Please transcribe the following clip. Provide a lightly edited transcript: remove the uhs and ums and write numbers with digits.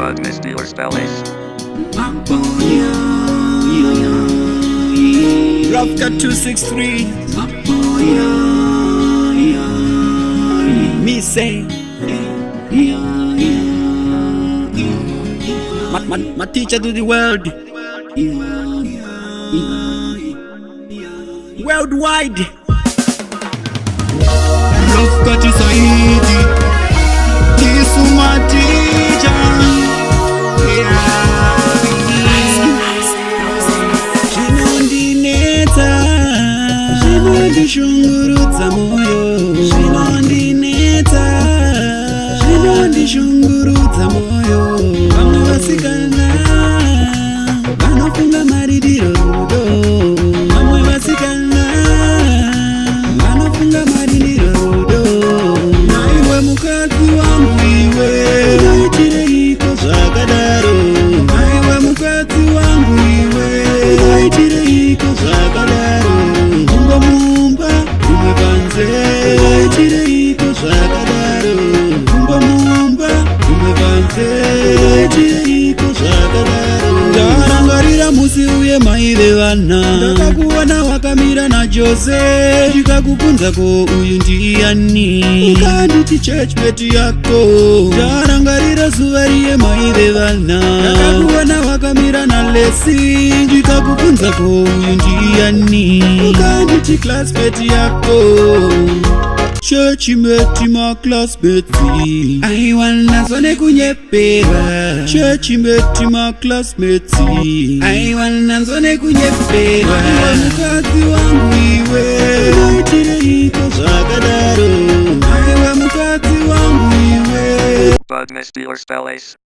but missed your spellings. Ravka 263. Me say my teacher to the world. Worldwide. Ravka 263. This is my teacher. Zvinondishungurudza moyo, zvinondinetsa, zvinondishungurudza moyo. Vamwe vasikana vanofunga maririro rudo, vamwe vasikana vanofunga maririro rudo. Naiwe mukadzi wangu iwe, unoitireiko zvakadaro? Naiwe mukadzi wangu iwe, unoitireiko zvakadaro? Mumba umwe panze, unoitireiko zvakadaro? Mumba umwe panze, unoitireiko zvakadaro? Ndarangarira musi uye mai vevana, ndakakuona wakamira naJose, ndikakubvunza ko uyu ndiani, ukanditi churchmate yako. Ndarangarira zuva riye mai vevana, ndakakuona wakamira naLesi, ndikakubvunza ko uyu ndiani, ukanditi classmate yako. Churchmate ma classmate, aiwa ndanzwa nekunyeperwa. Churchmate ma classmate, aiwa ndanzwa nekunyeperwa. Aiwa mukadzi wangu iwe, unoitireiko zvakadaro? Aiwa mukadzi wangu iwe, But missed your spellings.